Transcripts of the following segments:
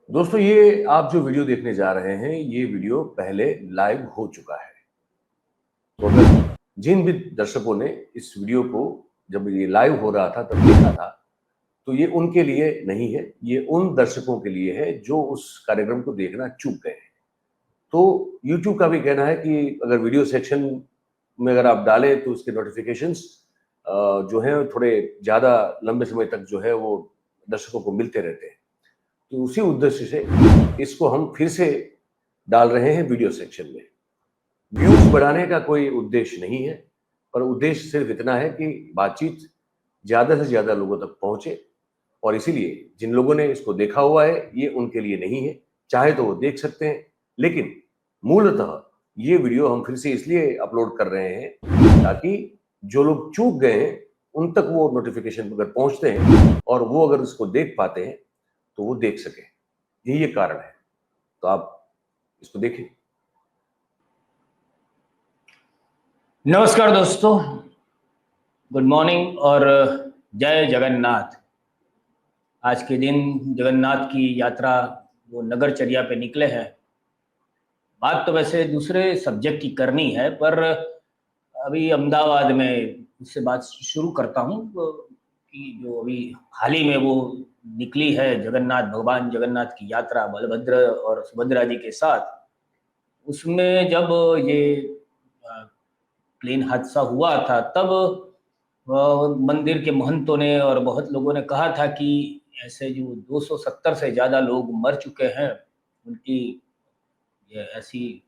दोस्तों, ये आप जो वीडियो देखने जा रहे हैं, ये वीडियो पहले लाइव हो चुका है। तो अगर जिन भी दर्शकों ने इस वीडियो को जब ये लाइव हो रहा था तब देखा था, तो ये उनके लिए नहीं है, ये उन दर्शकों के लिए है जो उस कार्यक्रम को देखना चूक गए हैं। तो यूट्यूब का भी कहना है कि अगर वीडियो सेक्शन में अगर आप डालें तो उसके नोटिफिकेशंस जो हैं थोड़े ज़्यादा लंबे समय तक जो है वो दर्शकों को मिलते रहते हैं। तो उसी उद्देश्य से इसको हम फिर से डाल रहे हैं वीडियो सेक्शन में। व्यूज बढ़ाने का कोई उद्देश्य नहीं है, पर उद्देश्य सिर्फ इतना है कि बातचीत ज़्यादा से ज़्यादा लोगों तक पहुंचे। और इसीलिए जिन लोगों ने इसको देखा हुआ है, ये उनके लिए नहीं है। चाहे तो वो देख सकते हैं, लेकिन मूलतः ये वीडियो हम फिर से इसलिए अपलोड कर रहे हैं ताकि जो लोग चूक गए हैं उन तक वो नोटिफिकेशन अगर पहुंचते हैं और वो अगर इसको देख पाते हैं तो वो देख सके। यही ये कारण है। तो आप इसको देखें। नमस्कार दोस्तों, गुड मॉर्निंग और जय जगन्नाथ। आज के दिन जगन्नाथ की यात्रा वो नगरचर्या पे निकले हैं। बात तो वैसे दूसरे सब्जेक्ट की करनी है, पर अभी अहमदाबाद में उससे बात शुरू करता हूँ कि जो अभी हाल ही में वो निकली है जगन्नाथ, भगवान जगन्नाथ की यात्रा बलभद्र और सुभद्रा जी के साथ। उसमें जब ये प्लेन हादसा हुआ था तब मंदिर के महंतों ने और बहुत लोगों ने कहा था कि ऐसे जो 270 से ज़्यादा लोग मर चुके हैं, उनकी ये ऐसी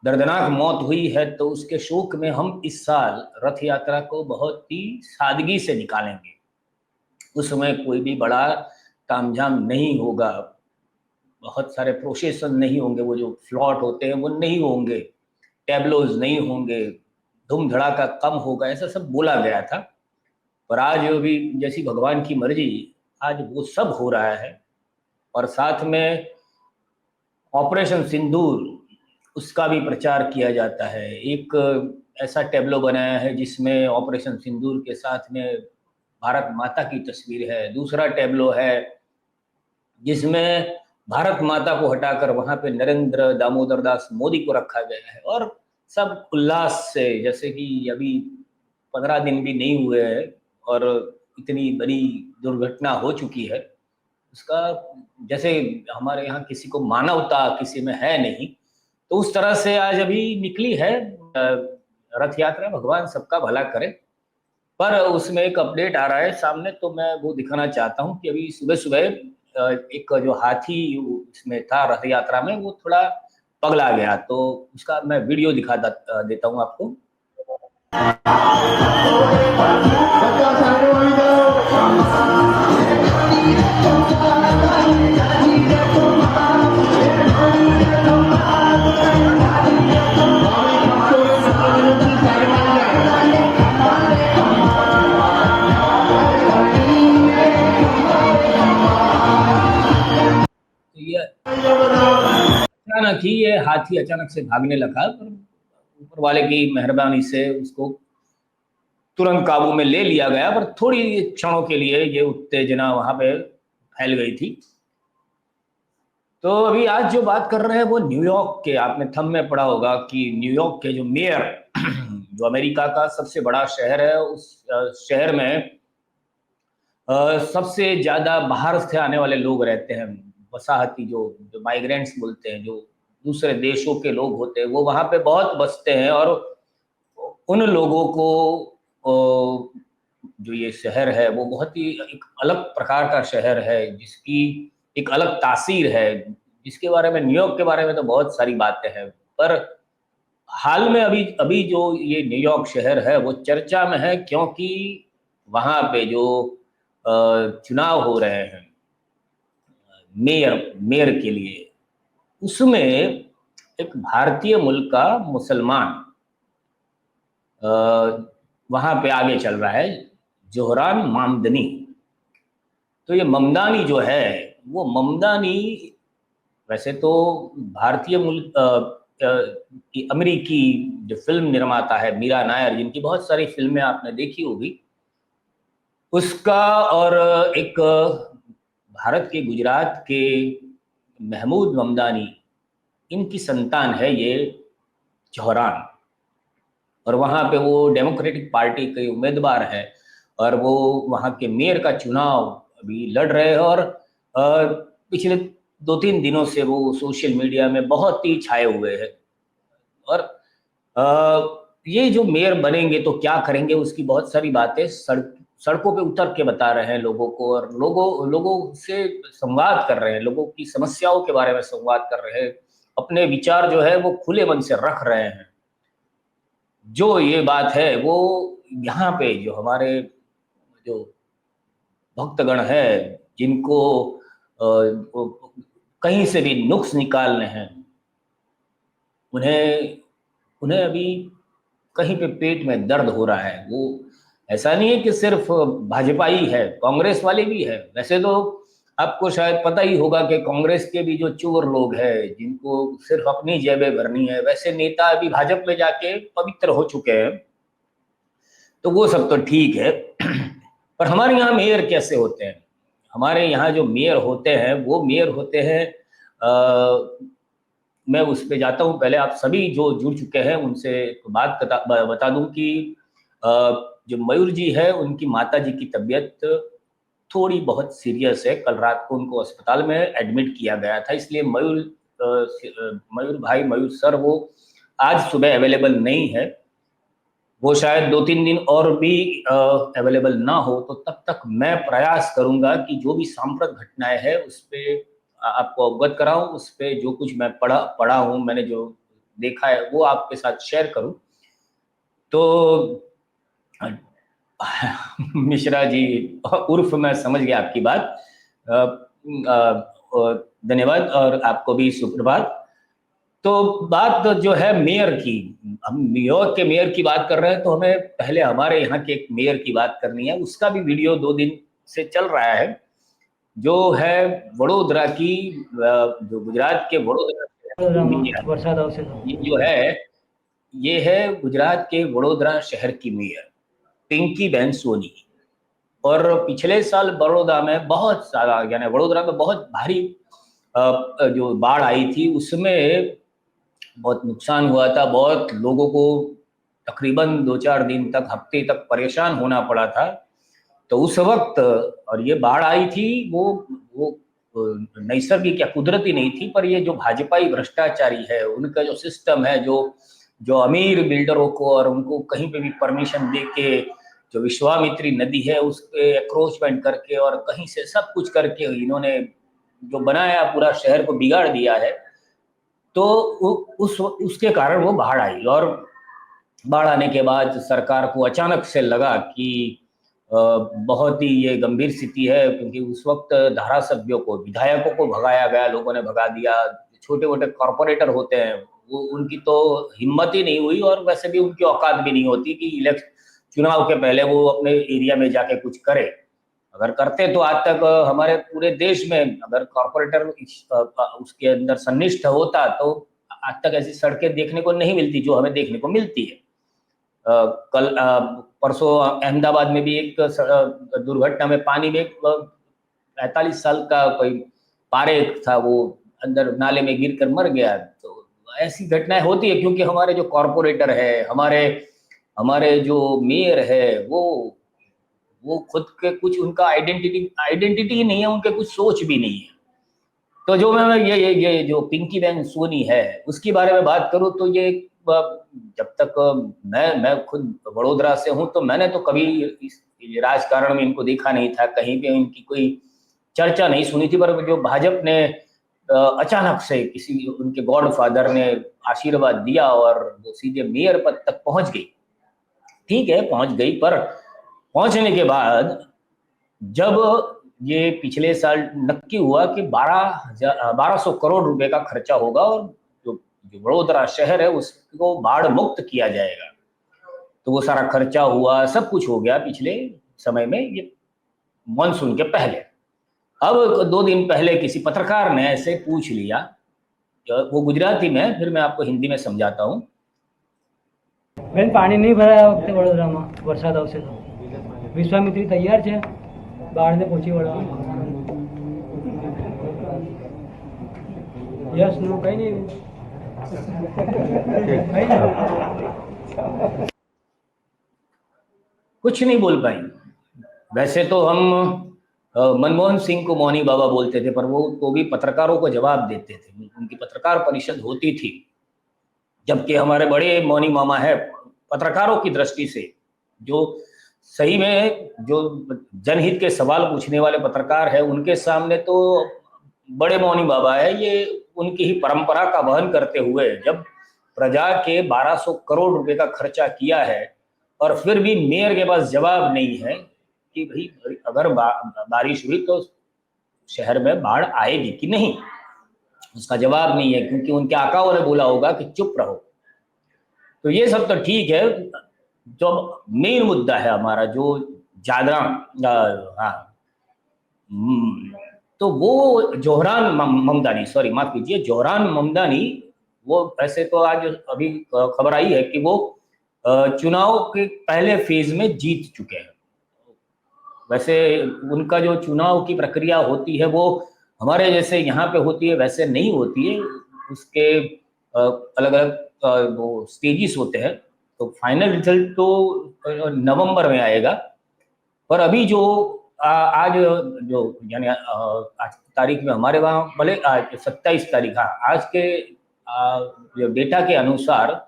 दर्दनाक मौत हुई है, तो उसके शोक में हम इस साल रथ यात्रा को बहुत ही सादगी से निकालेंगे। उस समय कोई भी बड़ा तामझाम नहीं होगा, बहुत सारे प्रोसेसन नहीं होंगे, वो जो फ्लॉट होते हैं वो नहीं होंगे, टैबलोज नहीं होंगे, धूम धड़ाका कम होगा, ऐसा सब बोला गया था। पर आज भी जैसी भगवान की मर्जी, आज वो सब हो रहा है। और साथ में ऑपरेशन सिंदूर, उसका भी प्रचार किया जाता है। एक ऐसा टैब्लो बनाया है जिसमें ऑपरेशन सिंदूर के साथ में भारत माता की तस्वीर है। दूसरा टैब्लो है जिसमें भारत माता को हटाकर वहां पे नरेंद्र दामोदर दास मोदी को रखा गया है। और सब उल्लास से, जैसे कि अभी 15 दिन भी नहीं हुए हैं और इतनी बड़ी दुर्घटना हो चुकी है, उसका जैसे हमारे यहाँ किसी को मानवता किसी में है नहीं, तो उस तरह से आज अभी निकली है रथ यात्रा। भगवान सबका भला करे। पर उसमें एक अपडेट आ रहा है सामने, तो मैं वो दिखाना चाहता हूँ कि अभी सुबह सुबह एक जो हाथी इसमें था रथ यात्रा में, वो थोड़ा पगला गया, तो उसका मैं वीडियो दिखा देता हूँ आपको। अचानक ही ये हाथी अचानक से भागने लगा, पर ऊपर वाले की मेहरबानी से उसको तुरंत काबू में ले लिया गया। पर थोड़ी क्षणों के लिए ये उत्तेजना वहां पे फैल गई थी। तो अभी आज जो बात कर रहे हैं वो न्यूयॉर्क के, आपने थंब में पढ़ा होगा कि न्यूयॉर्क के जो मेयर जो अमेरिका का सबसे बड़ा शहर है, उस शहर में सबसे ज्यादा बाहर से आने वाले लोग रहते हैं। वसाहती जो जो माइग्रेंट्स बोलते हैं, जो दूसरे देशों के लोग होते हैं, वो वहां पे बहुत बसते हैं। और उन लोगों को जो ये शहर है वो बहुत ही एक अलग प्रकार का शहर है, जिसकी एक अलग तासीर है, जिसके बारे में, न्यूयॉर्क के बारे में तो बहुत सारी बातें हैं। पर हाल में अभी अभी जो ये न्यूयॉर्क शहर है वो चर्चा में है, क्योंकि वहां पे जो चुनाव हो रहे हैं मेयर मेयर के लिए, उसमें एक भारतीय मूल का मुसलमान वहां पे आगे चल रहा है, जोहरान मामदनी। तो ये ममदानी जो है, वो ममदानी वैसे तो भारतीय मूल अमेरिकी जो फिल्म निर्माता है मीरा नायर, जिनकी बहुत सारी फिल्में आपने देखी होगी, उसका, और एक भारत के गुजरात के महमूद ममदानी, इनकी संतान है ये जौहरान, और वहाँ पे वो डेमोक्रेटिक पार्टी के उम्मीदवार है और वो वहाँ के मेयर का चुनाव अभी लड़ रहे हैं। और पिछले 2-3 दिनों से वो सोशल मीडिया में बहुत ही छाए हुए हैं। और ये जो मेयर बनेंगे तो क्या करेंगे, उसकी बहुत सारी बातें सड़कों पे उतर के बता रहे हैं लोगों को, और लोगों से संवाद कर रहे हैं, लोगों की समस्याओं के बारे में संवाद कर रहे हैं, अपने विचार जो है वो खुले मन से रख रहे हैं। जो ये बात है वो यहाँ पे जो हमारे जो भक्तगण है, जिनको कहीं से भी नुक्स निकालने हैं, उन्हें उन्हें अभी कहीं पे पेट में दर्द हो रहा है। वो ऐसा नहीं है कि सिर्फ भाजपा ही है, कांग्रेस वाले भी है। वैसे तो आपको शायद पता ही होगा कि कांग्रेस के भी जो चोर लोग हैं, जिनको सिर्फ अपनी जेबें भरनी है, वैसे नेता अभी भाजपा में जाके पवित्र हो चुके हैं, तो वो सब तो ठीक है। पर हमारे यहाँ मेयर कैसे होते हैं? हमारे यहाँ जो मेयर होते हैं वो मेयर होते हैं, मैं उस पे जाता हूँ। पहले आप सभी जो जुड़ चुके हैं उनसे बात बता दूं कि जो मयूर जी है, उनकी माता जी की तबीयत थोड़ी बहुत सीरियस है। कल रात को उनको अस्पताल में एडमिट किया गया था, इसलिए मयूर सर वो आज सुबह अवेलेबल नहीं है। वो शायद 2-3 दिन और भी अवेलेबल ना हो, तो तब तक मैं प्रयास करूंगा कि जो भी सांप्रत घटनाएं हैं उस पे आपको अवगत कराऊं, उस पे जो कुछ मैं पढ़ा हूं, मैंने जो देखा है वो आपके साथ शेयर करूं। तो मिश्रा जी उर्फ, मैं समझ गया आपकी बात, धन्यवाद और आपको भी सुप्रभात। तो बात जो है मेयर की, हम न्यूयॉर्क के मेयर की बात कर रहे हैं, तो हमें पहले हमारे यहाँ के एक मेयर की बात करनी है। उसका भी वीडियो 2 दिन से चल रहा है, जो है वडोदरा की, जो गुजरात के वडोदरा मेयर, ये जो है ये है गुजरात के वडोदरा शहर की मेयर पिंकी बेन सोनी। और पिछले साल बड़ौदा में बहुत सारा, यानी वडोदरा में बहुत भारी जो बाढ़ आई थी, उसमें बहुत नुकसान हुआ था। बहुत लोगों को तकरीबन 2-4 दिन तक, हफ्ते तक परेशान होना पड़ा था। तो उस वक्त, और ये बाढ़ आई थी वो नैसर्गिक या कुदरती नहीं थी, पर ये जो भाजपाई भ्रष्टाचारी है, उनका जो सिस्टम है, जो अमीर बिल्डरों को और उनको कहीं पे भी परमिशन दे के, जो विश्वामित्री नदी है उस पे एक्रोचमेंट करके और कहीं से सब कुछ करके इन्होंने जो बनाया, पूरा शहर को बिगाड़ दिया है। तो उसके कारण वो बाढ़ आई, और बाढ़ आने के बाद सरकार को अचानक से लगा कि बहुत ही ये गंभीर स्थिति है, क्योंकि उस वक्त धारासभ्यों को, विधायकों को भगाया गया, लोगों ने भगा दिया। छोटे मोटे कॉर्पोरेटर होते हैं, वो उनकी तो हिम्मत ही नहीं हुई, और वैसे भी उनकी औकात भी नहीं होती कि चुनाव के पहले वो अपने एरिया में जाके कुछ करे। अगर करते तो आज तक हमारे पूरे देश में अगर कॉर्पोरेटर उसके अंदर सन्निष्ठ होता, तो आज तक ऐसी सड़कें देखने को नहीं मिलती जो हमें देखने को मिलती है। कल परसों अहमदाबाद में भी एक दुर्घटना में पानी में 45 साल का कोई पारेख था, वो अंदर नाले में गिरकर मर गया। तो ऐसी घटनाएं होती है, क्योंकि हमारे जो कॉर्पोरेटर है, हमारे जो मेयर है, वो खुद के कुछ, उनका आइडेंटिटी ही नहीं है, उनके कुछ सोच भी नहीं है। तो जो मैं ये जो पिंकी बेन सोनी है उसके बारे में बात करूं, तो ये जब तक मैं खुद वडोदरा से हूं, तो मैंने तो कभी इस राजकारण में इनको देखा नहीं था, कहीं पे इनकी कोई चर्चा नहीं सुनी थी। पर जो भाजपा ने अचानक से किसी उनके गॉडफादर ने आशीर्वाद दिया और वो सीधे मेयर पद तक पहुंच गई। ठीक है, पहुंच गई, पर पहुंचने के बाद जब ये पिछले साल नक्की हुआ कि 1200 करोड़ रुपए का खर्चा होगा और जो वडोदरा शहर है उसको बाढ़ मुक्त किया जाएगा, तो वो सारा खर्चा हुआ, सब कुछ हो गया पिछले समय में, ये मानसून के पहले। अब 2 दिन पहले किसी पत्रकार ने ऐसे पूछ लिया, वो गुजराती में, फिर मैं आपको हिंदी में समझाता हूँ। बेन, पानी नहीं भरा આ વખતે વડોદરામાં વરસાદ આવશે તો વિશ્વામિત્રી તૈયાર છે બાળને પહોંચી વળવા? यस नो कहीं नहीं कहीं नहीं। कुछ नहीं बोल पाई। वैसे तो हम मनमोहन सिंह को मौनी बाबा बोलते थे, पर वो तो भी पत्रकारों को जवाब देते थे, उनकी पत्रकार परिषद होती थी। जबकि हमारे बड़े मौनी मामा है पत्रकारों की दृष्टि से, जो सही में जो जनहित के सवाल पूछने वाले पत्रकार है, उनके सामने तो बड़े मौनी बाबा है। ये उनकी ही परंपरा का वहन करते हुए जब प्रजा के 1200 करोड़ रुपए का खर्चा किया है और फिर भी मेयर के पास जवाब नहीं है कि भाई अगर बारिश हुई तो शहर में बाढ़ आएगी कि नहीं, उसका जवाब नहीं है, क्योंकि उनके आकाओं ने बोला होगा कि चुप रहो। तो ये सब तो ठीक है, जो मेन मुद्दा है हमारा जो ज्यादा तो वो जोहरान ममदानी, सॉरी माफ कीजिए, जोहरान ममदानी, वो ऐसे तो आज अभी खबर आई है कि वो चुनाव के पहले फेज में जीत चुके हैं। वैसे उनका जो चुनाव की प्रक्रिया होती है वो हमारे जैसे यहाँ पे होती है वैसे नहीं होती है, उसके अलग अलग वो स्टेजेस होते हैं। तो फाइनल रिजल्ट तो नवंबर में आएगा, पर अभी जो आज जो यानी आज तारीख में हमारे वहाँ भले 27 तारीख, हाँ आज के जो डेटा के अनुसार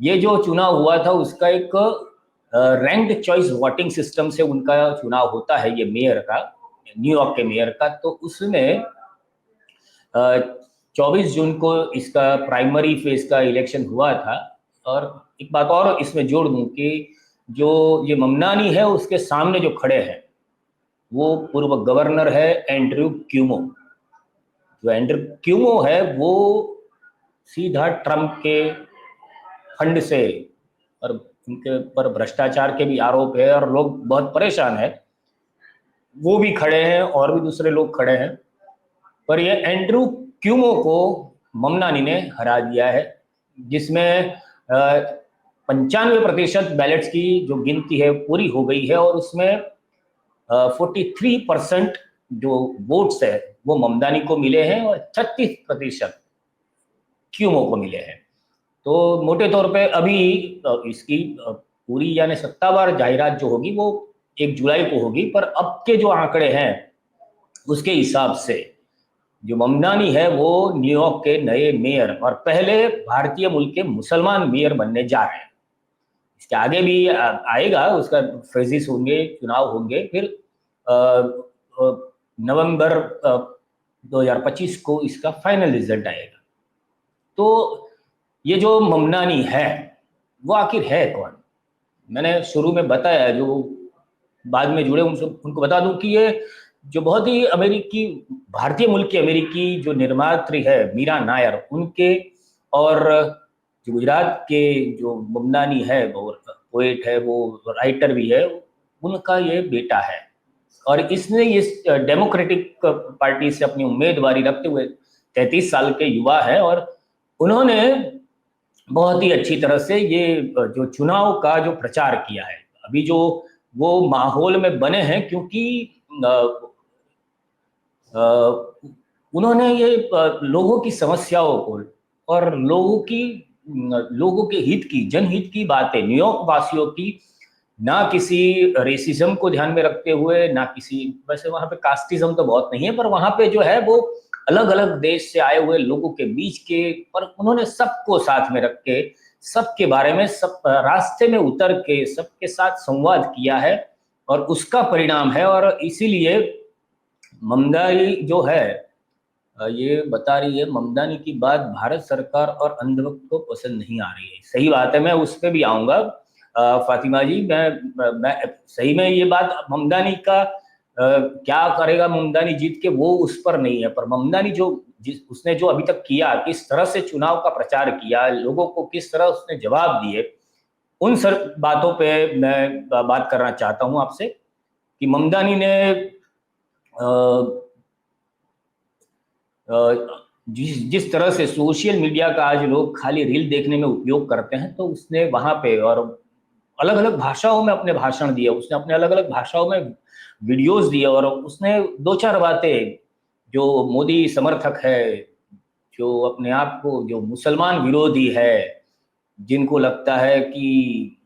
ये जो चुनाव हुआ था उसका एक रैंक्ड चॉइस वोटिंग सिस्टम से उनका चुनाव होता है, ये मेयर का, न्यूयॉर्क के मेयर का। तो उसमें 24 जून को इसका प्राइमरी फेज का इलेक्शन हुआ था। और एक बात और इसमें जोड़ दूं कि जो ये ममनानी है उसके सामने जो खड़े हैं वो पूर्व गवर्नर है एंड्रयू क्यूमो। जो एंड्रयू क्यूमो है वो सीधा ट्रंप के फंड से, और उनके ऊपर भ्रष्टाचार के भी आरोप है और लोग बहुत परेशान है, वो भी खड़े हैं और भी दूसरे लोग खड़े हैं। पर ये एंड्रयू क्यूमो को ममनानी ने हरा दिया है, जिसमें 95% बैलेट्स की जो गिनती है पूरी हो गई है और उसमें 43% जो वोट्स है वो ममदानी को मिले हैं और 36% क्यूमो को मिले हैं। तो मोटे तौर पे अभी इसकी पूरी यानी सत्तावार जाहिरात जो होगी वो 1 जुलाई को होगी, पर अब के जो आंकड़े हैं उसके हिसाब से जो ममदानी है वो न्यूयॉर्क के नए मेयर और पहले भारतीय मूल के मुसलमान मेयर बनने जा रहे हैं। इसके आगे भी आएगा, उसका फेजेस होंगे, चुनाव होंगे, फिर नवंबर 2025 को इसका फाइनल रिजल्ट आएगा। तो ये जो ममनानी है वो आखिर है कौन? मैंने शुरू में बताया, जो बाद में जुड़े उनको बता दूं कि ये जो बहुत ही अमेरिकी, भारतीय मूल की अमेरिकी जो निर्मात्री है मीरा नायर, उनके, और जो गुजरात के जो ममनानी है वो पोएट है, वो राइटर भी है, उनका ये बेटा है। और इसने इस डेमोक्रेटिक पार्टी से अपनी उम्मीदवारी रखते हुए 33 साल के युवा है और उन्होंने बहुत ही अच्छी तरह से ये जो चुनाव का जो प्रचार किया है। अभी जो वो माहौल में बने हैं, क्योंकि उन्होंने ये लोगों की समस्याओं को और लोगों के हित की, जनहित की बातें, न्यूयॉर्क वासियों की, ना किसी रेसिज्म को ध्यान में रखते हुए, ना किसी, वैसे वहां पे कास्टिज्म तो बहुत नहीं है, पर वहां पे जो है वो अलग अलग देश से आए हुए लोगों के बीच के, पर उन्होंने सबको साथ में रख के, सबके बारे में, सब रास्ते में उतर के सबके साथ संवाद किया है और उसका परिणाम है। और इसीलिए ममदानी जो है ये बता रही है, ममदानी की बात भारत सरकार और अंधभक्त को पसंद नहीं आ रही है। सही बात है, मैं उस पर भी आऊंगा फातिमा जी। मैं सही में ये बात ममदानी का क्या करेगा ममदानी जीत के, वो उस पर नहीं है, पर ममदानी उसने जो अभी तक किया, किस तरह से चुनाव का प्रचार किया, लोगों को किस तरह उसने जवाब दिए, उन सब बातों पे मैं बात करना चाहता हूं आपसे कि ममदानी ने जिस तरह से सोशल मीडिया का आज लोग खाली रील देखने में उपयोग करते हैं, तो उसने वहां पे और अलग अलग भाषाओं में अपने भाषण दिए, उसने अपने अलग अलग भाषाओं में वीडियोस दिए और उसने 2-4 बातें जो मोदी समर्थक है जो अपने आप को जो मुसलमान विरोधी है, जिनको लगता है कि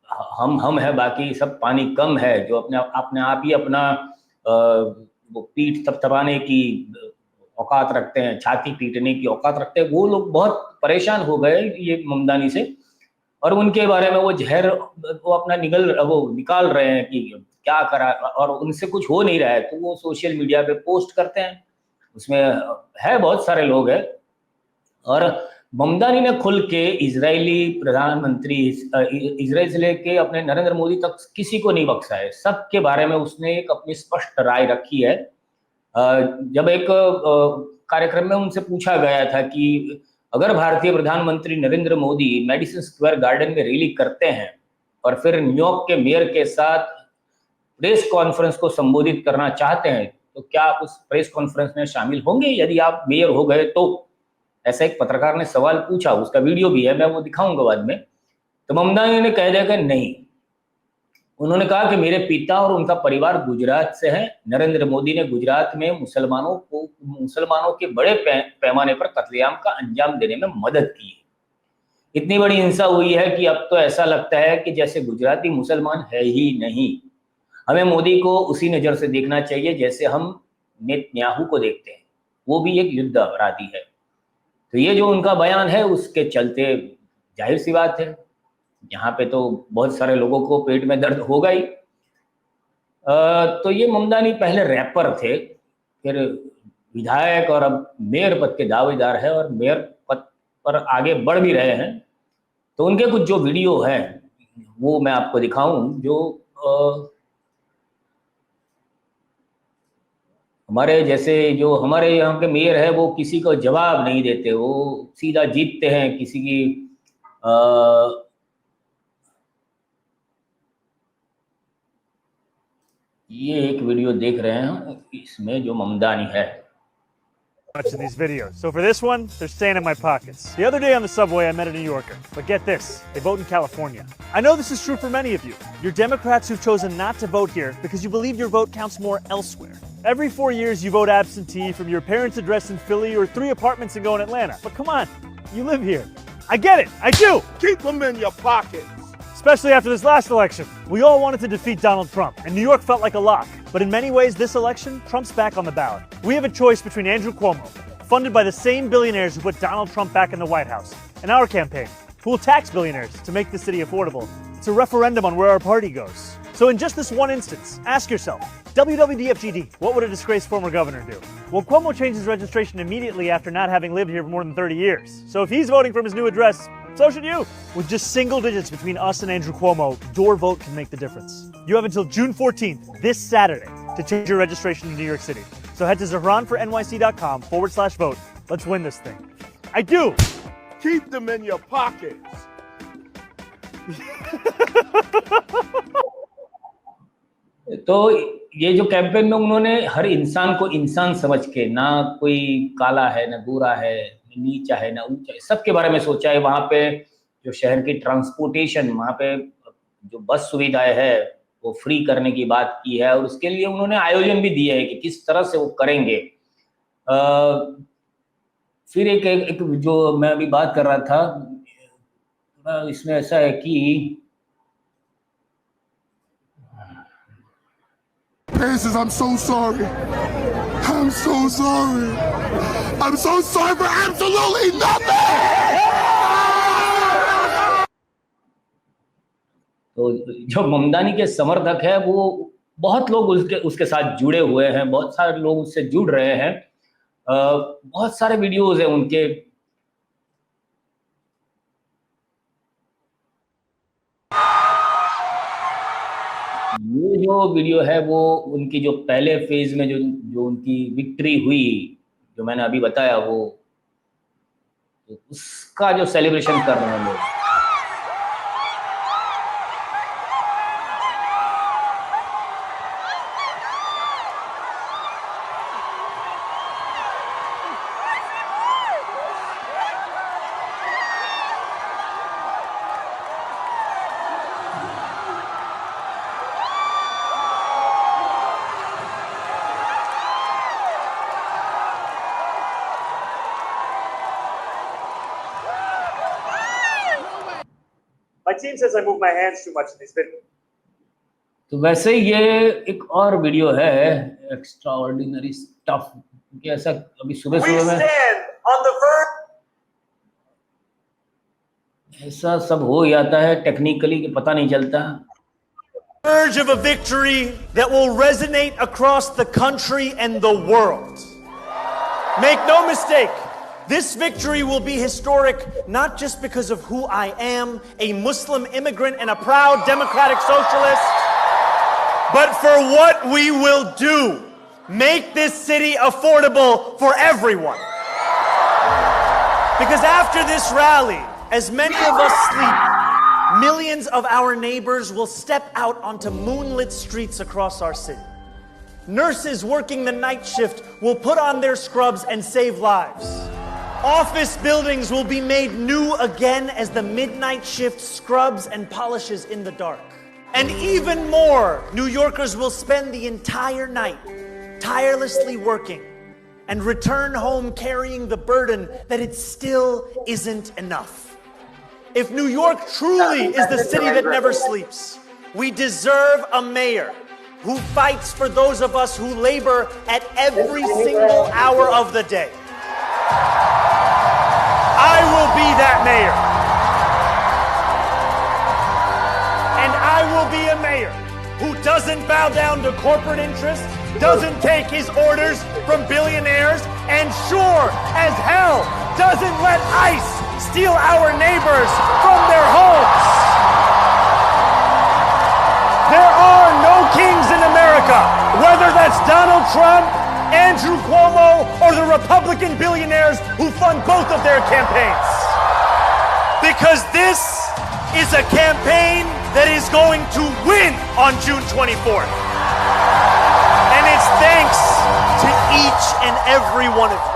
हम है, बाकी सब पानी कम है, जो अपने आप ही अपना वो पीठ थपथपाने की औकात रखते हैं, छाती पीटने की औकात रखते हैं, वो लोग बहुत परेशान हो गए ये ममदानी से, और उनके बारे में वो जहर वो अपना वो निकाल रहे हैं कि क्या करा, और उनसे कुछ हो नहीं रहा है, तो वो सोशल मीडिया पे पोस्ट करते हैं। उसमें है बहुत सारे लोग हैं, और ममदानी ने खुल के इजरायली प्रधानमंत्री, इजराइल से लेके अपने नरेंद्र मोदी तक किसी को नहीं बख्शा है। सबके बारे में उसने एक अपनी स्पष्ट राय रखी है। जब एक कार्यक्रम में उनसे पूछा गया था कि अगर भारतीय प्रधानमंत्री Narendra Modi Madison Square garden में रैली करते हैं और फिर न्यूयॉर्क के मेयर के साथ प्रेस कॉन्फ्रेंस को संबोधित करना चाहते हैं, तो क्या आप उस प्रेस कॉन्फ्रेंस में शामिल होंगे यदि आप मेयर हो गए तो? ऐसा एक पत्रकार ने सवाल पूछा, उसका वीडियो भी है, मैं वो दिखाऊंगा बाद में। तो ममदानी ने कह दिया कि नहीं। उन्होंने कहा कि मेरे पिता और उनका परिवार गुजरात से है। नरेंद्र मोदी ने गुजरात में मुसलमानों के बड़े पैमाने पर कत्लेआम का अंजाम देने में मदद की है। इतनी बड़ी हिंसा हुई है कि अब तो ऐसा लगता है कि जैसे गुजराती मुसलमान है ही नहीं। हमें मोदी को उसी नज़र से देखना चाहिए जैसे हम नेतन्याहू को देखते हैं, वो भी एक युद्ध अपराधी है। तो ये जो उनका बयान है, उसके चलते जाहिर सी बात है यहाँ पे तो बहुत सारे लोगों को पेट में दर्द होगा ही। तो ये ममदानी पहले रैपर थे, फिर विधायक और अब मेयर पद के दावेदार है, और मेयर पद पर आगे बढ़ भी रहे हैं। तो उनके कुछ जो वीडियो है वो मैं आपको दिखाऊं, जो हमारे जैसे जो हमारे यहाँ के मेयर है वो किसी को जवाब नहीं देते, वो सीधा जीतते हैं किसी की ये एक वीडियो देख रहे हैं, इसमें जो ममदानी है। Much in these videos. So for this one, they're staying in my pockets. The other day on the subway, I met a New Yorker. But get this, they vote in California. I know this is true for many of you. You're Democrats who've chosen not to vote here because you believe your vote counts more elsewhere. Every 4 years, you vote absentee from your parents' address in Philly or 3 apartments and go in Atlanta. But come on, you live here. I get it, I do. Keep them in your pockets. Especially after this last election. We all wanted to defeat Donald Trump, and New York felt like a lock. But in many ways, this election, Trump's back on the ballot. We have a choice between Andrew Cuomo, funded by the same billionaires who put Donald Trump back in the White House, and our campaign, who will tax billionaires to make the city affordable. It's a referendum on where our party goes. So in just this one instance, ask yourself, WWDFGD, what would a disgraced former governor do? Well, Cuomo changed his registration immediately after not having lived here for more than 30 years. So if he's voting from his new address, so should you. With just single digits between us and Andrew Cuomo, your vote can make the difference. You have until June 14th, this Saturday, to change your registration in New York City. So head to ZahranForNYC.com/vote. Let's win this thing. I do. Keep them in your pockets. तो ये जो campaign में उन्होंने हर इंसान को इंसान समझ के, ना कोई काला है, ना गोरा है, ना नीचा है, ना ऊंचा है, सबके बारे में सोचा है। वहाँ पे जो शहर की ट्रांसपोर्टेशन, वहाँ पे जो बस सुविधाएं है वो फ्री करने की बात की है, और उसके लिए उन्होंने आयोजन भी दिए है कि किस तरह से वो करेंगे। फिर एक जो मैं अभी बात कर रहा था, इसमें ऐसा है कि Says, I'm so sorry. I'm so sorry. I'm so sorry for absolutely nothing. तो जो ममदानी के समर्थक है वो बहुत लोग उसके साथ जुड़े हुए हैं, बहुत सारे लोग उससे जुड़ रहे हैं। बहुत सारे वीडियोस हैं उनके। ये जो वीडियो है वो उनकी जो पहले फेज में जो उनकी विक्ट्री हुई, जो मैंने अभी बताया, वो उसका जो सेलिब्रेशन कर रहे हैं लोग। team says I move my hands too much in these videos. तो वैसे ही ये एक और वीडियो है, एक्स्ट्रा ऑर्डिनरी स्टफ, कि ऐसा अभी सुबह We में stand on the verge. ऐसा सब हो जाता है टेक्निकली कि पता नहीं चलता। Verge of a victory that will resonate across the country and the world. Make no mistake, this victory will be historic not just because of who I am, a Muslim immigrant and a proud democratic socialist, but for what we will do. Make this city affordable for everyone. Because after this rally, as many of us sleep, millions of our neighbors will step out onto moonlit streets across our city. Nurses working the night shift will put on their scrubs and save lives. Office buildings will be made new again as the midnight shift scrubs and polishes in the dark. And even more, New Yorkers will spend the entire night tirelessly working and return home carrying the burden that it still isn't enough. If New York truly is the city that never sleeps, we deserve a mayor who fights for those of us who labor at every single hour of the day. I will be that mayor. And I will be a mayor who doesn't bow down to corporate interests, doesn't take his orders from billionaires, and sure as hell doesn't let ICE steal our neighbors from their homes. There are no kings in America, whether that's Donald Trump, Andrew Cuomo, or the Republican billionaires who fund both of their campaigns. Because this is a campaign that is going to win on June 24th. And it's thanks to each and every one of you.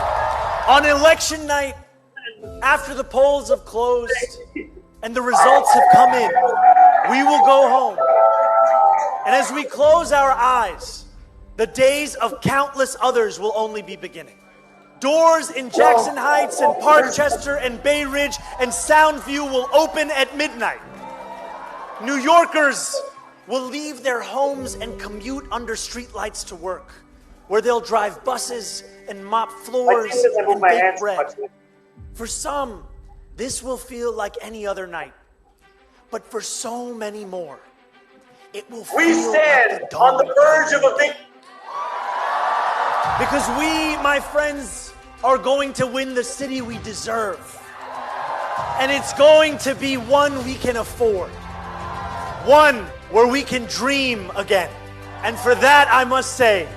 On election night, after the polls have closed and the results have come in, we will go home. And as we close our eyes, the days of countless others will only be beginning. Doors in Jackson Heights and Parkchester and Bay Ridge and Soundview will open at midnight. New Yorkers will leave their homes and commute under streetlights to work, where they'll drive buses and mop floors and bake bread. For some, this will feel like any other night. But for so many more, it will feel like the dawn on the verge of a victory. Because we, my friends, are going to win the city we deserve. And it's going to be one we can afford. One where we can dream again. And for that, I must say,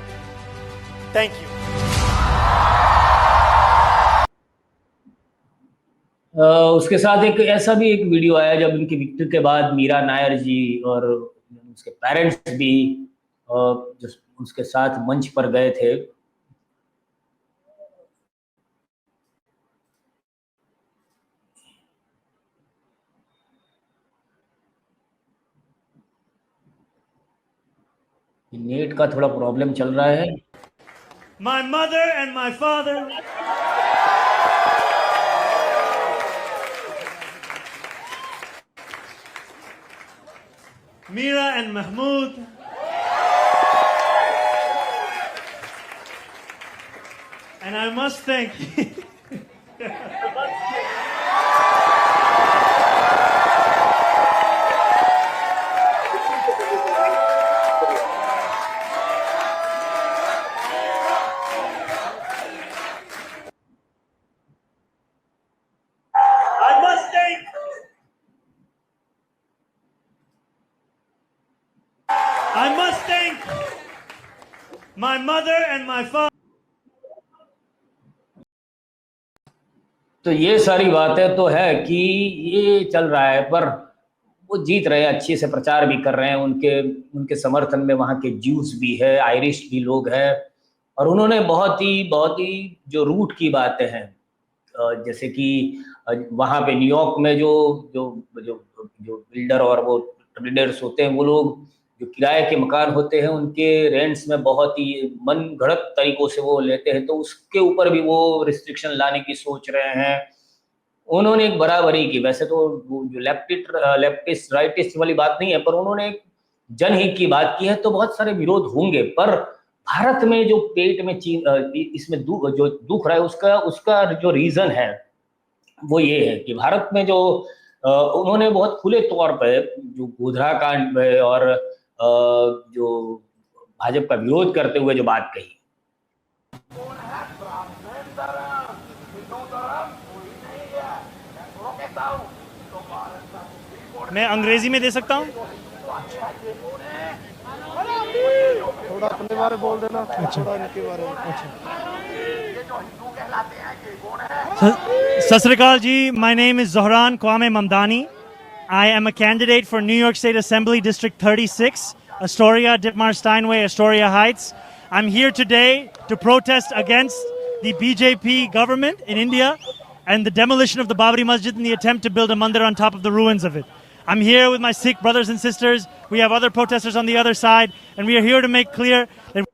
thank you. उसके साथ एक ऐसा भी एक video आया जब उनकी victory के बाद मीरा नायर जी और उसके पेरेंट्स भी जो उसके साथ मंच पर गए थे। नेट का थोड़ा प्रॉब्लम चल रहा है। My mother and my father Mira and Mahmoud and I must thank my mother and my father. तो ये सारी बातें तो है कि ये चल रहा है, पर वो जीत रहे हैं, अच्छे से प्रचार भी कर रहे हैं। उनके समर्थन में वहाँ के ज्यूज भी है, आयरिश भी लोग हैं, और उन्होंने बहुत ही जो रूट की बातें हैं, जैसे कि वहाँ पे न्यूयॉर्क में जो बिल्डर और वो ट्रेडर्स होते हैं, वो लोग जो किराए के मकान होते हैं उनके रेंट्स में बहुत ही मन घड़त तरीकों से वो लेते हैं, तो उसके ऊपर भी वो रिस्ट्रिक्शन लाने की सोच रहे हैं। उन्होंने एक बराबरी की। वैसे तो वो जो लेफ्टिस्ट राइटिस्ट वाली बात नहीं है, पर उन्होंने एक जनहित की बात की है। तो बहुत सारे विरोध होंगे, पर भारत में जो पेट में इसमें जो दुख रहा है, उसका जो रीजन है वो ये है कि भारत में जो उन्होंने बहुत खुले तौर पे जो गोधरा कांड है और जो भाजपा का विरोध करते हुए जो बात कही। मैं अंग्रेजी में दे सकता हूँ? थोड़ा अपने बारे बोल देना, थोड़ा इनके बारे में। Sat Sri Akal ji, my name is Zohran Kwame Mamdani. I am a candidate for New York State Assembly District 36, Astoria, Ditmar Steinway, Astoria Heights. I'm here today to protest against the BJP government in India and the demolition of the Babri Masjid and the attempt to build a mandir on top of the ruins of it. I'm here with my Sikh brothers and sisters. We have other protesters on the other side, and we are here to make clear that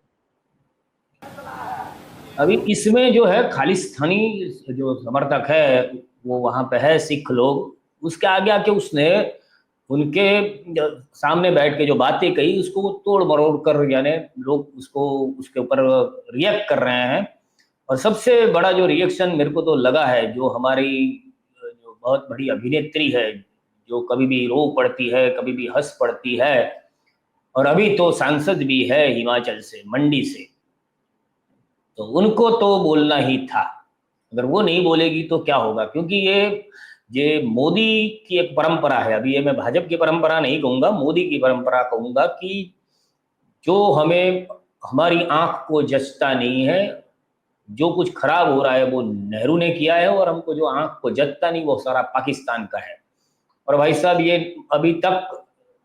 अभी इसमें जो है खालिस्तानी जो समर्थक है वो वहां पे है, सिख लोग, उसके आगे आके उसने उनके सामने बैठ के जो बातें कही उसको तोड़ मरोड़ कर, यानी लोग उसको उसके ऊपर रिएक्ट कर रहे हैं। और सबसे बड़ा जो रिएक्शन मेरे को तो लगा है, जो हमारी जो बहुत बड़ी अभिनेत्री है, जो कभी भी रो पड़ती है, कभी भी हंस पड़ती है, और अभी तो सांसद भी है हिमाचल से, मंडी से, तो उनको तो बोलना ही था। अगर वो नहीं बोलेगी तो क्या होगा? क्योंकि ये मोदी की एक परंपरा है। अभी ये मैं भाजपा की परंपरा नहीं कहूँगा, मोदी की परंपरा कहूँगा कि जो हमें हमारी आंख को जचता नहीं है, जो कुछ खराब हो रहा है वो नेहरू ने किया है, और हमको जो आंख को जचता नहीं वो सारा पाकिस्तान का है। और भाई साहब ये अभी तक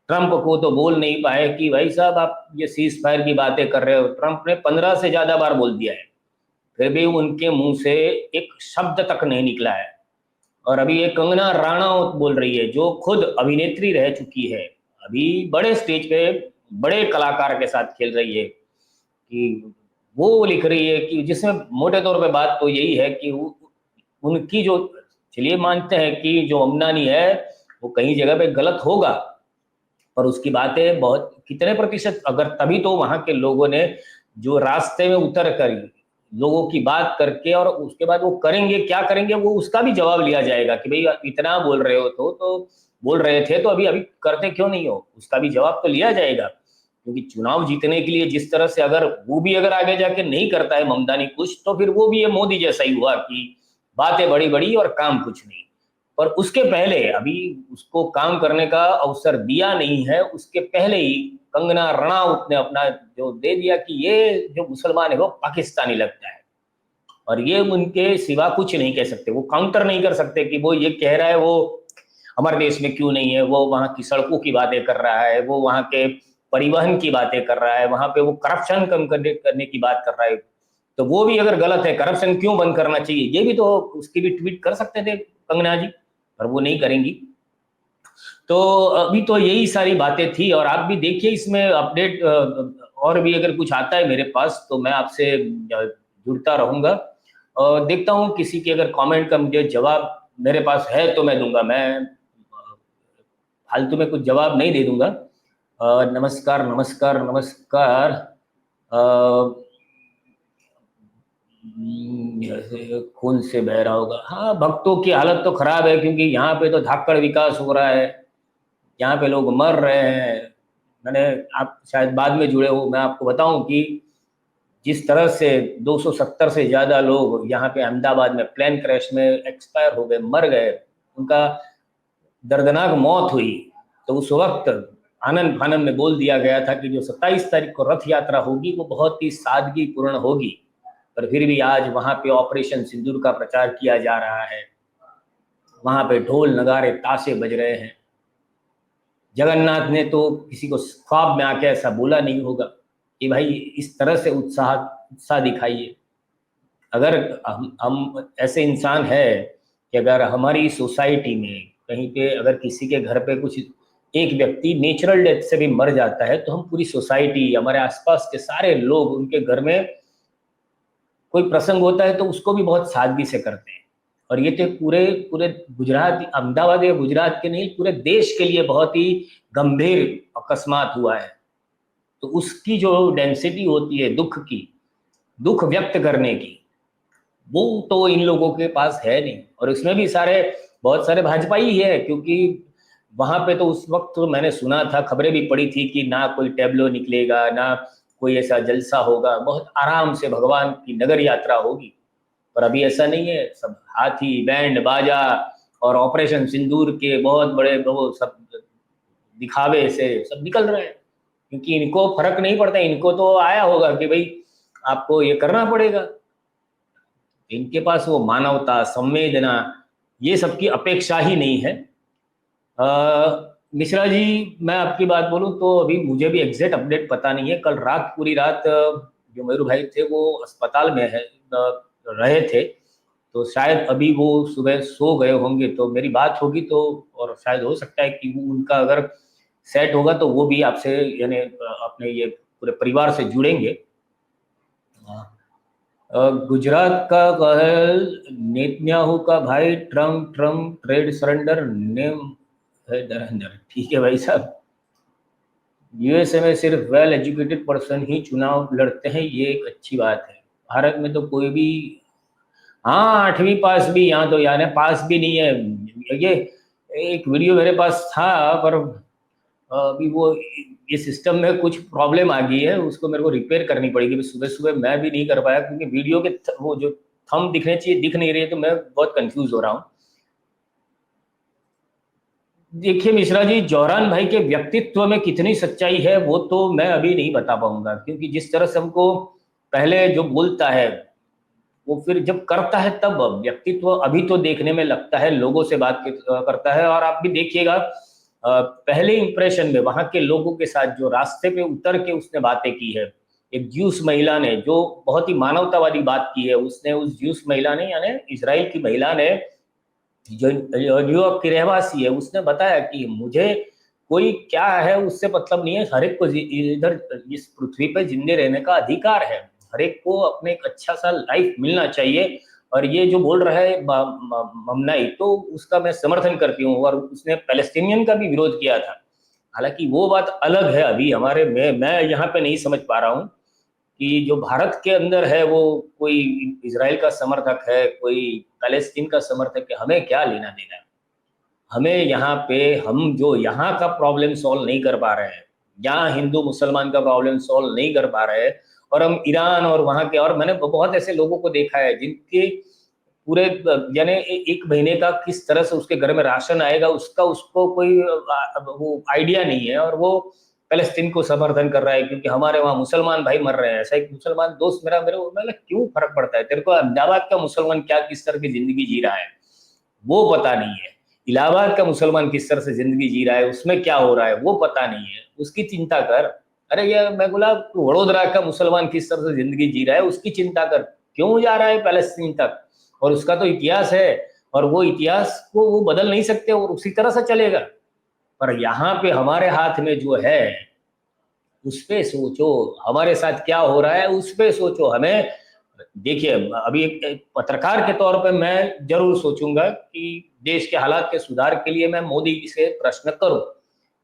ट्रंप को तो बोल नहीं पाए कि भाई साहब आप ये सीज फायर की बातें कर रहे हो। ट्रंप ने 15 से ज्यादा बार बोल दिया है, फिर भी उनके मुंह से एक शब्द तक नहीं निकला है। और अभी ये कंगना राणावत बोल रही है, जो खुद अभिनेत्री रह चुकी है, अभी बड़े स्टेज पे बड़े कलाकार के साथ खेल रही है, कि वो लिख रही है कि जिसमें मोटे तौर पे बात तो यही है कि उनकी जो, चलिए मानते हैं कि जो अमनानी है वो कहीं जगह पे गलत होगा, पर उसकी बातें बहुत कितने प्रतिशत, अगर तभी तो वहां के लोगों ने जो रास्ते में उतर कर लोगों की बात करके, और उसके बाद वो करेंगे क्या करेंगे वो उसका भी जवाब लिया जाएगा कि भाई इतना बोल रहे हो तो बोल रहे थे तो अभी करते क्यों नहीं हो, उसका भी जवाब तो लिया जाएगा। क्योंकि चुनाव जीतने के लिए जिस तरह से अगर वो भी अगर आगे जाके नहीं करता है ममदानी कुछ, तो फिर वो भी ये मोदी जैसा ही हुआ कि बातें बड़ी बड़ी और काम कुछ नहीं। पर उसके पहले अभी उसको काम करने का अवसर दिया नहीं है, उसके पहले ही कंगना रणावत ने अपना जो दे दिया कि ये जो मुसलमान है वो पाकिस्तानी लगता है, और ये उनके सिवा कुछ नहीं कह सकते, वो काउंटर नहीं कर सकते कि वो ये कह रहा है वो हमारे देश में क्यों नहीं है, वो वहाँ की सड़कों की बातें कर रहा है, वो वहाँ के परिवहन की बातें कर रहा है, वहाँ पे वो करप्शन कम करने की बात कर रहा है। तो वो भी अगर गलत है, करप्शन क्यों बंद करना चाहिए, ये भी तो उसकी भी ट्वीट कर सकते थे कंगना जी, पर वो नहीं करेंगी। तो अभी तो यही सारी बातें थी, और आप भी देखिए इसमें अपडेट, और भी अगर कुछ आता है मेरे पास तो मैं आपसे जुड़ता रहूंगा, और देखता हूँ किसी के अगर कमेंट का मुझे जवाब मेरे पास है तो मैं दूंगा, मैं फालतू में कुछ जवाब नहीं दे दूंगा। नमस्कार नमस्कार नमस्कार। खून से बह रहा होगा, हाँ भक्तों की हालत तो खराब है, क्योंकि यहाँ पे तो धाकड़ विकास हो रहा है, यहाँ पे लोग मर रहे हैं। मैंने, आप शायद बाद में जुड़े हो, मैं आपको बताऊं कि जिस तरह से 270 से ज़्यादा लोग यहाँ पे अहमदाबाद में प्लेन क्रैश में एक्सपायर हो गए, मर गए, उनका दर्दनाक मौत हुई, तो उस वक्त आनंद फानन में बोल दिया गया था कि जो 27 तारीख को रथ यात्रा होगी वो बहुत ही सादगी पूर्ण होगी, पर फिर भी आज वहाँ पे ऑपरेशन सिंदूर का प्रचार किया जा रहा है, वहाँ पे ढोल नगाड़े ताशे बज रहे हैं। जगन्नाथ ने तो किसी को ख्वाब में आके ऐसा बोला नहीं होगा कि भाई इस तरह से उत्साह दिखाइए। अगर हम ऐसे इंसान है कि अगर हमारी सोसाइटी में कहीं पे अगर किसी के घर पे कुछ एक व्यक्ति नेचुरल डेथ से भी मर जाता है, तो हम पूरी सोसाइटी, हमारे आसपास के सारे लोग, उनके घर में कोई प्रसंग होता है तो उसको भी बहुत सादगी से करते हैं। और ये तो पूरे पूरे गुजरात, अहमदाबाद या गुजरात के नहीं, पूरे देश के लिए बहुत ही गंभीर अकस्मात हुआ है। तो उसकी जो डेंसिटी होती है दुख की, दुख व्यक्त करने की, वो तो इन लोगों के पास है नहीं। और इसमें भी बहुत सारे भाजपा ही है, क्योंकि वहां पे तो उस वक्त तो मैंने सुना था, खबरें भी पड़ी थी कि ना कोई टैब्लो निकलेगा, ना कोई ऐसा जलसा होगा, बहुत आराम से भगवान की नगर यात्रा होगी। पर अभी ऐसा नहीं है, सब हाथी, बैंड बाजा और ऑपरेशन सिंदूर के बहुत बड़े वो सब दिखावे से सब निकल रहे हैं, क्योंकि इनको फर्क नहीं पड़ता। इनको तो आया होगा कि भाई आपको ये करना पड़ेगा। इनके पास वो मानवता, संवेदना, ये सब की अपेक्षा ही नहीं है। मिश्रा जी, मैं आपकी बात बोलूं तो अभी मुझे भी एग्जैक्ट अपडेट पता नहीं है। कल रात, पूरी रात जो मयूर भाई थे वो अस्पताल में रहे थे, तो शायद अभी वो सुबह सो गए होंगे। तो मेरी बात होगी तो, और शायद हो सकता है कि वो उनका अगर सेट होगा तो वो भी आपसे, यानी अपने ये पूरे परिवार से जुड़ेंगे। गुजरात का कहल, नेतन्याहू का भाई ट्रम्प ट्रेड सरेंडर नेम है धरेंद्र। ठीक है भाई साहब, यूएसए में सिर्फ वेल एजुकेटेड पर्सन ही चुनाव लड़ते हैं, ये एक अच्छी बात है। भारत में तो कोई भी, हाँ 8वीं पास भी, यहाँ तो यार पास भी नहीं है। ये एक वीडियो मेरे पास था, पर अभी वो ये सिस्टम में कुछ प्रॉब्लम आ गई है, उसको मेरे को रिपेयर करनी पड़ेगी। सुबह सुबह मैं भी नहीं कर पाया, क्योंकि वीडियो के वो जो थंब दिखने चाहिए दिख नहीं रही है, तो मैं बहुत कंफ्यूज हो रहा हूँ। देखिए मिश्रा जी, जौहरान भाई के व्यक्तित्व में कितनी सच्चाई है वो तो मैं अभी नहीं बता पाऊंगा, क्योंकि जिस तरह से हमको पहले जो बोलता है वो फिर जब करता है तब व्यक्तित्व अभी तो देखने में लगता है, लोगों से बात करता है। और आप भी देखिएगा, पहले इंप्रेशन में वहां के लोगों के साथ जो रास्ते पे उतर के उसने बातें की है, एक ज्यूस महिला ने जो बहुत ही मानवतावादी बात की है, उसने उस ज्यूस महिला ने, यानी इजराइल की महिला ने, जो न्यूयॉर्क की रहवासी है, उसने बताया कि मुझे कोई क्या है उससे मतलब नहीं है, हर एक को इधर इस पृथ्वी पे जिंदे रहने का अधिकार है, हर एक को अपने एक अच्छा सा लाइफ मिलना चाहिए। और ये जो बोल रहा है ममनाई, तो उसका मैं समर्थन करती हूँ। और उसने पैलेस्टीनियन का भी विरोध किया था, हालांकि वो बात अलग है। अभी हमारे मैं यहाँ पे नहीं समझ पा रहा हूँ कि जो भारत के अंदर है वो कोई इजराइल का समर्थक है, कोई पैलेस्टीन का समर्थक है, हमें क्या लेना देना है। हमें यहाँ पे, हम जो यहाँ का प्रॉब्लम सॉल्व नहीं कर पा रहे हैं, यहाँ हिंदू मुसलमान का प्रॉब्लम सॉल्व नहीं कर पा रहे हैं, और हम ईरान और वहाँ के, और मैंने बहुत ऐसे लोगों को देखा है जिनके पूरे, यानी एक महीने का किस तरह से उसके घर में राशन आएगा उसका उसको कोई वो आइडिया नहीं है, और वो पैलेस्टीन को समर्थन कर रहा है क्योंकि हमारे वहाँ मुसलमान भाई मर रहे हैं। ऐसा एक मुसलमान दोस्त मेरे को क्यों फर्क पड़ता है, तेरे को अहमदाबाद का मुसलमान क्या किस तरह की जिंदगी जी रहा है वो पता नहीं है, इलाहाबाद का मुसलमान किस तरह से जिंदगी जी रहा है उसमें क्या हो रहा है वो पता नहीं है, उसकी चिंता कर। अरे ये मैं बोला, वडोदरा का मुसलमान किस तरह से जिंदगी जी रहा है उसकी चिंता कर, क्यों जा रहा है पैलेस्टीन तक, और उसका तो इतिहास है, और वो इतिहास को वो बदल नहीं सकते और उसी तरह से चलेगा। पर यहाँ पे हमारे हाथ में जो है उस पे सोचो, हमारे साथ क्या हो रहा है उस पे सोचो। हमें देखिए, अभी एक पत्रकार के तौर पे मैं जरूर सोचूंगा कि देश के हालात के सुधार के लिए मैं मोदी से प्रश्न करूं,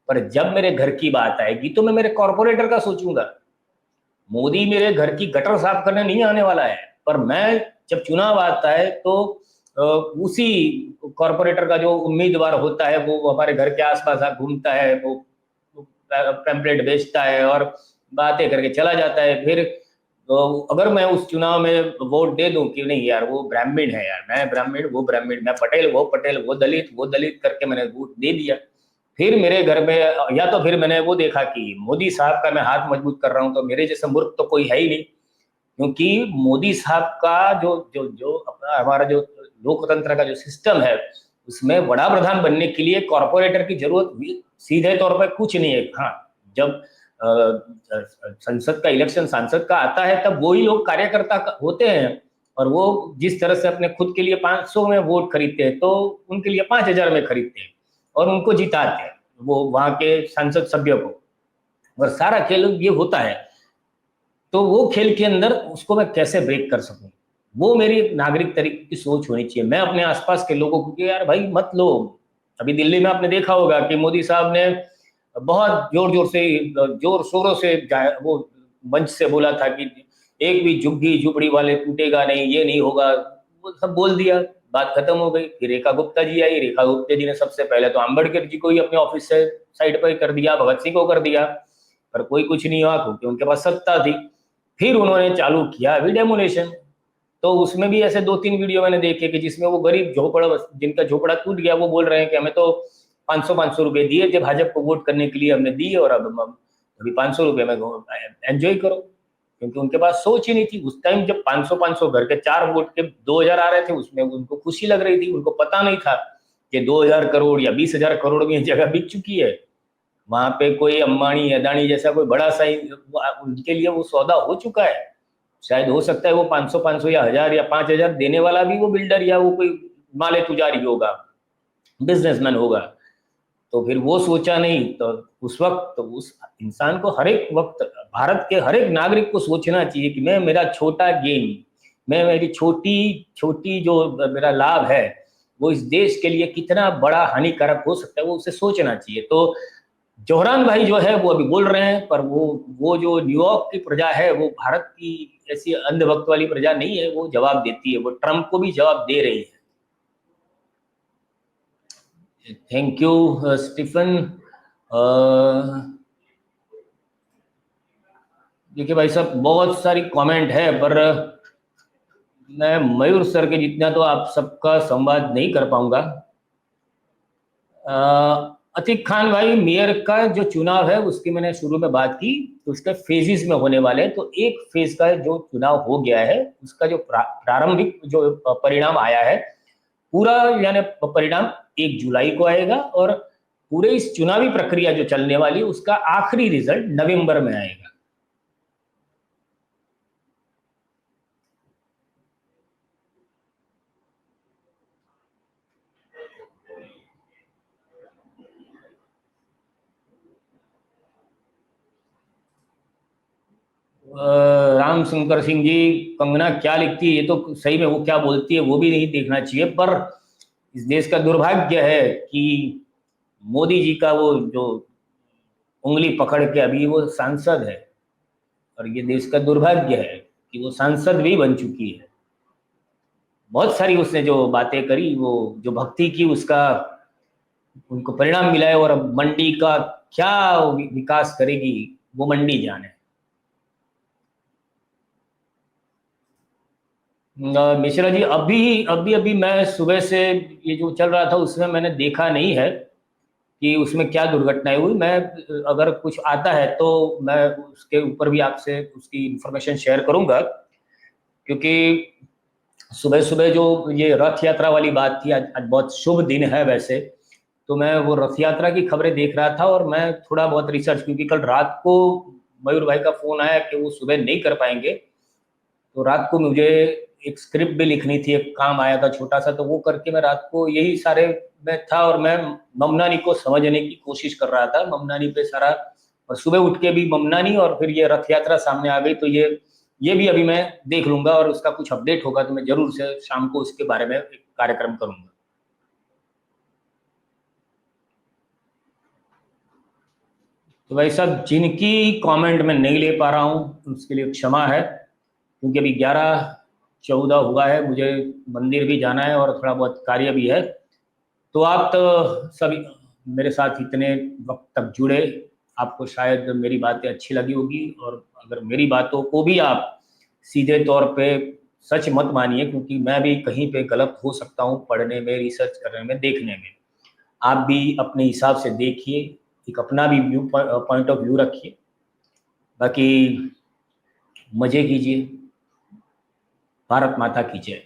पर जब मेरे घर की बात आएगी तो मैं मेरे कॉर्पोरेटर का सोचूंगा। मोदी मेरे घर की गटर साफ करने नहीं आने वाला है, पर मैं जब चुनाव आता है तो उसी कॉर्पोरेटर का जो उम्मीदवार होता है वो हमारे घर के आसपास घूमता है, वो पैम्पलेट बेचता है और बातें करके चला जाता है। फिर तो अगर मैं उस चुनाव में वोट दे दूं कि नहीं यार वो ब्राह्मण है, यार मैं ब्राह्मण वो ब्राह्मण, मैं पटेल वो दलित करके मैंने वोट दे दिया, फिर मेरे घर में, या तो फिर मैंने वो देखा कि मोदी साहब का मैं हाथ मजबूत कर रहा हूं, तो मेरे जैसे मूर्ख तो कोई है ही नहीं, क्योंकि मोदी साहब का जो अपना हमारा जो लोकतंत्र का जो सिस्टम है उसमें बड़ा प्रधान बनने के लिए कॉर्पोरेटर की जरूरत सीधे तौर पर कुछ नहीं है। हाँ, जब संसद का इलेक्शन सांसद का आता है तब वही लोग कार्यकर्ता होते हैं, और वो जिस तरह से अपने खुद के लिए 500 में वोट खरीदते हैं तो उनके लिए 5000 में खरीदते हैं और उनको जिताते हैं वो वहां के संसद सभ्य को, और सारा खेल ये होता है। तो वो खेल के अंदर उसको मैं कैसे ब्रेक कर सकूं, वो मेरी नागरिक तरीके की सोच होनी चाहिए। मैं अपने आसपास के लोगों को कि यार भाई मत लो। अभी दिल्ली में आपने देखा होगा कि मोदी साहब ने बहुत जोर शोरों से वो मंच से बोला था कि एक भी झुग्गी झुपड़ी वाले टूटेगा नहीं, ये नहीं होगा, वो सब बोल दिया, बात खत्म हो गई। फिर रेखा गुप्ता जी आई, रेखा गुप्ता जी ने सबसे पहले तो अम्बेडकर जी को ही अपने ऑफिस से साइड पर कर दिया, भगत सिंह को कर दिया, पर कोई कुछ नहीं हुआ क्योंकि उनके पास सत्ता थी। फिर उन्होंने चालू किया अभी डेमोलेशन। तो उसमें भी ऐसे 2-3 वीडियो मैंने देखे कि जिसमें वो गरीब जिनका झोपड़ा टूट गया, वो बोल रहे हैं कि हमें तो 500 रुपए दिए जब भाजपा को वोट करने के लिए हमने दिए, और अब अभी 500 रुपए में एंजॉय करो, क्योंकि उनके पास सोच ही नहीं थी। उस टाइम जब 500 घर के 4 वोट के 2000 आ रहे थे, उसमें उनको खुशी लग रही थी। उनको पता नहीं था कि 2000 करोड़ या 20,000 करोड़ में जगह बिक चुकी है। वहां पे कोई अंबानी अदानी जैसा कोई बड़ा सा उनके लिए वो सौदा हो चुका है। शायद हो सकता है वो 500 या 1000 या 5000 देने वाला भी वो बिल्डर या वो कोई माले पुजारी होगा, बिजनेसमैन होगा। तो फिर वो सोचा नहीं। तो उस वक्त तो उस इंसान को हर एक वक्त, भारत के हर एक नागरिक को सोचना चाहिए कि मैं मेरा छोटा गेन, मैं मेरी छोटी छोटी जो मेरा लाभ है वो इस देश के लिए कितना बड़ा हानिकारक हो सकता है, वो उसे सोचना चाहिए। तो जौहरान भाई जो है वो अभी बोल रहे हैं, पर वो जो न्यूयॉर्क की प्रजा है वो भारत की ऐसी अंधभक्त वाली प्रजा नहीं है, वो जवाब देती है, वो ट्रंप को भी जवाब दे रही है। Thank you Stephen. देखिए भाई साहब, बहुत सारी कमेंट है, पर मैं मयूर सर के जितना तो आप सबका संवाद नहीं कर पाऊंगा। अतीक खान भाई, मेयर का जो चुनाव है उसकी मैंने शुरू में बात की, तो उसके फेजेस में होने वाले हैं। तो एक फेज का जो चुनाव हो गया है उसका जो प्रारंभिक जो परिणाम आया है, पूरा यानी परिणाम 1 जुलाई को आएगा, और पूरे इस चुनावी प्रक्रिया जो चलने वाली उसका आखिरी रिजल्ट नवंबर में आएगा। राम शंकर सिंह जी, कंगना क्या लिखती है ये तो सही में वो क्या बोलती है वो भी नहीं देखना चाहिए, पर इस देश का दुर्भाग्य है कि मोदी जी का वो जो उंगली पकड़ के अभी वो सांसद है, और ये देश का दुर्भाग्य है कि वो सांसद भी बन चुकी है। बहुत सारी उसने जो बातें करी, वो जो भक्ति की, उसका उनको परिणाम मिला है, और अब मंडी का क्या विकास करेगी वो मंडी जाने। मिश्रा जी, अभी मैं सुबह से ये जो चल रहा था उसमें मैंने देखा नहीं है कि उसमें क्या दुर्घटनाएं हुई। मैं अगर कुछ आता है तो मैं उसके ऊपर भी आपसे उसकी इंफॉर्मेशन शेयर करूंगा, क्योंकि सुबह सुबह जो ये रथ यात्रा वाली बात थी, आज बहुत शुभ दिन है वैसे, तो मैं वो रथ यात्रा की खबरें देख रहा था, और मैं थोड़ा बहुत रिसर्च, क्योंकि कल रात को मयूर भाई का फोन आया कि वो सुबह नहीं कर पाएंगे, तो रात को मुझे एक स्क्रिप्ट भी लिखनी थी, एक काम आया था छोटा सा, तो वो करके मैं रात को यही सारे में था, और मैं ममनानी को समझने की कोशिश कर रहा था, ममनानी पे सारा, और सुबह उठ के भी ममनानी, और फिर ये रथ यात्रा सामने आ गई, तो ये भी अभी मैं देख लूंगा, और उसका कुछ अपडेट होगा तो मैं जरूर से शाम को उसके बारे में एक कार्यक्रम करूंगा। तो भाई साहब, जिनकी कमेंट मैं नहीं ले पा रहा हूँ उसके लिए क्षमा है, क्योंकि अभी 11:14 हुआ है, मुझे मंदिर भी जाना है और थोड़ा बहुत कार्य भी है। तो आप तो सभी मेरे साथ इतने वक्त तक जुड़े, आपको शायद मेरी बातें अच्छी लगी होगी, और अगर मेरी बातों को भी आप सीधे तौर पे सच मत मानिए, क्योंकि मैं भी कहीं पे गलत हो सकता हूँ पढ़ने में, रिसर्च करने में, देखने में। आप भी अपने हिसाब से देखिए, एक अपना भी पॉइंट ऑफ व्यू रखिए, बाकी मजे कीजिए। भारत माता की जय।